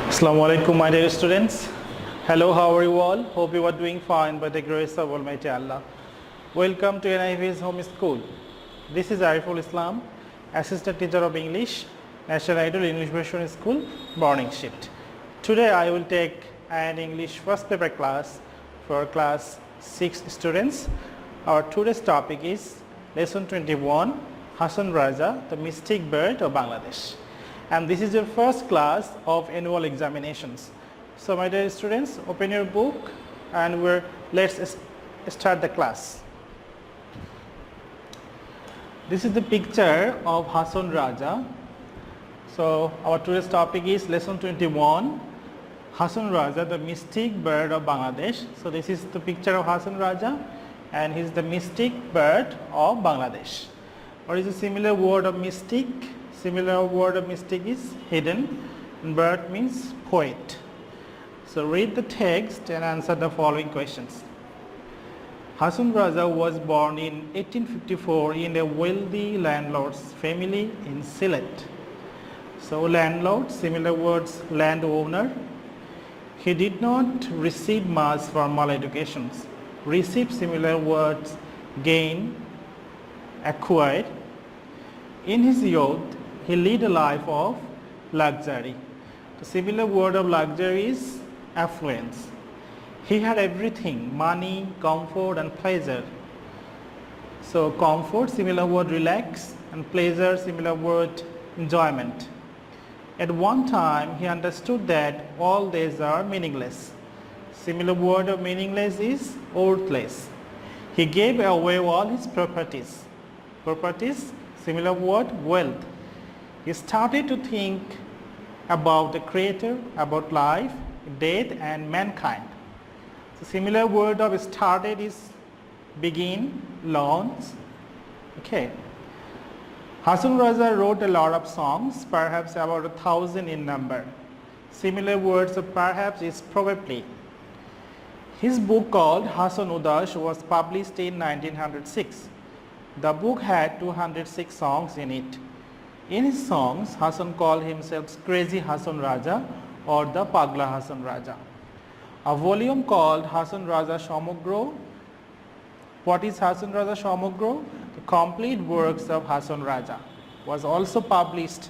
Assalamu alaikum, my dear students. Hello, how are you all? Hope you are doing fine by the grace of Almighty Allah. Welcome to NIV's home school. This is Ariful Islam, Assistant Teacher of English, National Idol English Version School, morning shift. Today I will take an English first paper class for class 6 students. Our today's topic is Lesson 21, Hasan Raja, the Mystic Bird of Bangladesh. And this is your first class of annual examinations. So my dear students, open your book and let's start the class. This is the picture of Hasan Raja. So our today's topic is Lesson 21, Hasan Raja, the Mystic Bird of Bangladesh. So this is the picture of Hasan Raja and he is the mystic bird of Bangladesh. What is a similar word of mystic? Similar word of mystic is hidden, and bird means poet. So read the text and answer the following questions. Hasan Raja was born in 1854 in a wealthy landlord's family in Sylhet. So landlord, similar words landowner. He did not receive much formal education. Receive, similar words gain, acquired. In his youth, he led a life of luxury. The similar word of luxury is affluence. He had everything, money, comfort and pleasure. So comfort, similar word relax, and pleasure, similar word enjoyment. At one time, he understood that all days are meaningless. Similar word of meaningless is worthless. He gave away all his properties. Properties, similar word wealth. He started to think about the Creator, about life, death and mankind. The similar word of started is begin, launch. Okay. Hasan Raja wrote a lot of songs, perhaps about 1,000 in number. Similar words of perhaps is probably. His book called Hasan Udas was published in 1906. The book had 206 songs in it. In his songs, Hasan called himself Crazy Hasan Raja or the Pagla Hasan Raja. A volume called Hasan Raja Samagro. What is Hasan Raja Samagro? The complete works of Hasan Raja was also published.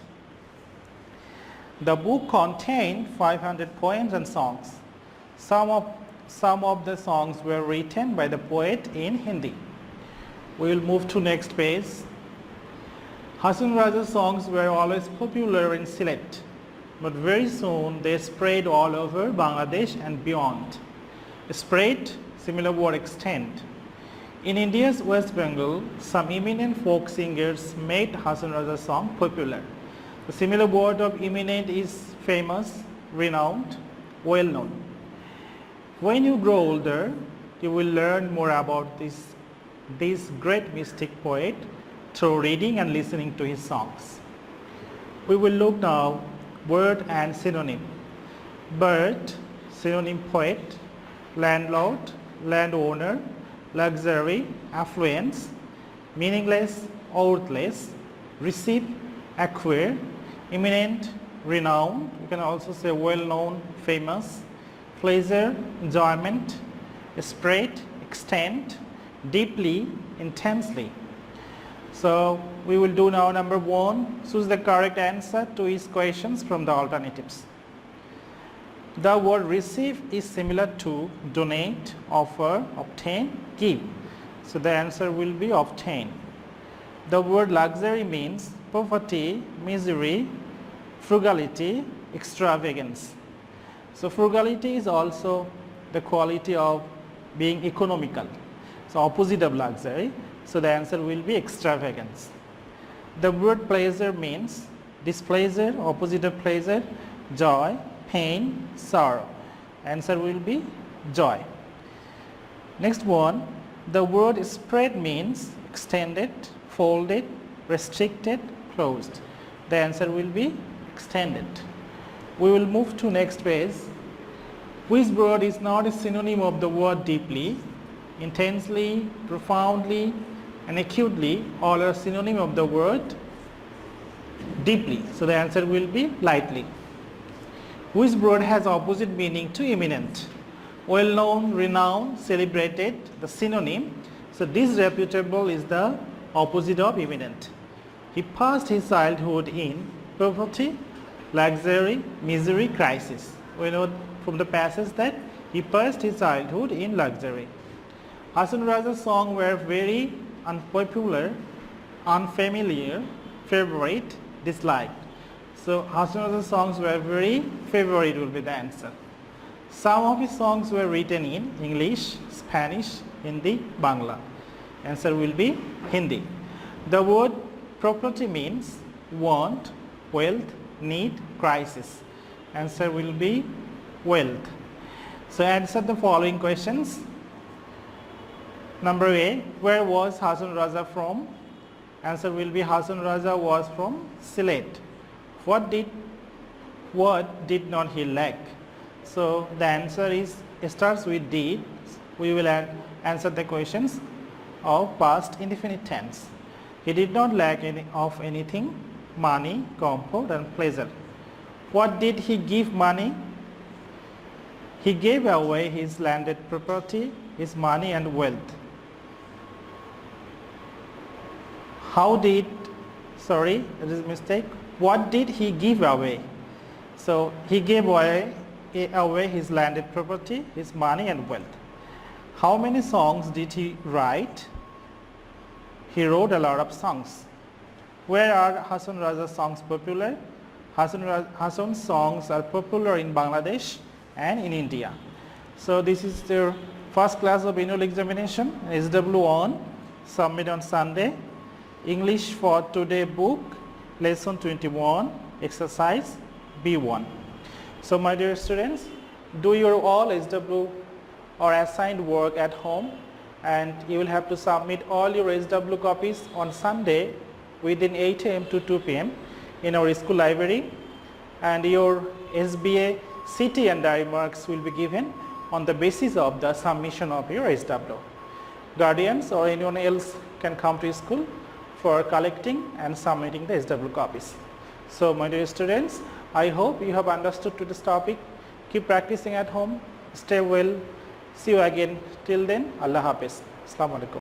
The book contained 500 poems and songs. Some of the songs were written by the poet in Hindi. We will move to next page. Hasan Raja's songs were always popular in Sylhet, but very soon they spread all over Bangladesh and beyond. Spread, similar word extend. In India's West Bengal, some eminent folk singers made Hasan Raja's song popular. The similar word of eminent is famous, renowned, well known. When you grow older, you will learn more about this great mystic poet through reading and listening to his songs. We will look now word and synonym. Bird, synonym poet, landlord, landowner, luxury, affluence, meaningless, worthless, receive, acquire, eminent, renowned, you can also say well known, famous, pleasure, enjoyment, spread, extend, deeply, intensely. So we will do now number 1. Choose the correct answer to each questions from the alternatives. The word receive is similar to donate, offer, obtain, give. So the answer will be obtain. The word luxury means poverty, misery, frugality, extravagance. So frugality is also the quality of being economical. So opposite of luxury. So the answer will be extravagance. The word pleasure means displeasure, opposite of pleasure, joy, pain, sorrow. Answer will be joy. Next one, the word spread means extended, folded, restricted, closed. The answer will be extended. We will move to next page. Which word is not a synonym of the word deeply? Intensely, profoundly, and acutely all are synonym of the word deeply. So the answer will be lightly. Which word has opposite meaning to eminent? Well known, renowned, celebrated, the synonym. So disreputable is the opposite of eminent. He passed his childhood in poverty, luxury, misery, crisis. We know from the passage that he passed his childhood in luxury. Hasan Raja's songs were very unpopular, unfamiliar, favorite, disliked. So Hasan Raja's songs were very favorite will be the answer. Some of his songs were written in English, Spanish, Hindi, Bangla. Answer will be Hindi. The word property means want, wealth, need, crisis. Answer will be wealth. So answer the following questions. Number A, where was Hasan Raja from? Answer will be Hasan Raja was from Sylhet. What did not he lack? So the answer is starts with did. We will answer the questions of past indefinite tense. He did not lack of anything, money, comfort and pleasure. What did he give money? He gave away his landed property, his money and wealth. That is a mistake. What did he give away? So he gave away his landed property, his money and wealth. How many songs did he write? He wrote a lot of songs. Where are Hasan Raja's songs popular? Hasan's songs are popular in Bangladesh and in India. So this is their first class of annual examination, SW1, submit on Sunday. English for today book, lesson 21, exercise B1. So my dear students, do your all SW or assigned work at home, and you will have to submit all your SW copies on Sunday within 8 AM to 2 PM in our school library, and your SBA CT and diary marks will be given on the basis of the submission of your SW. Guardians or anyone else can come to school for collecting and submitting the SW copies. So my dear students, I hope you have understood today's topic. Keep practicing at home. Stay well. See you again. Till then, Allah Hafiz. Assalamu alaikum.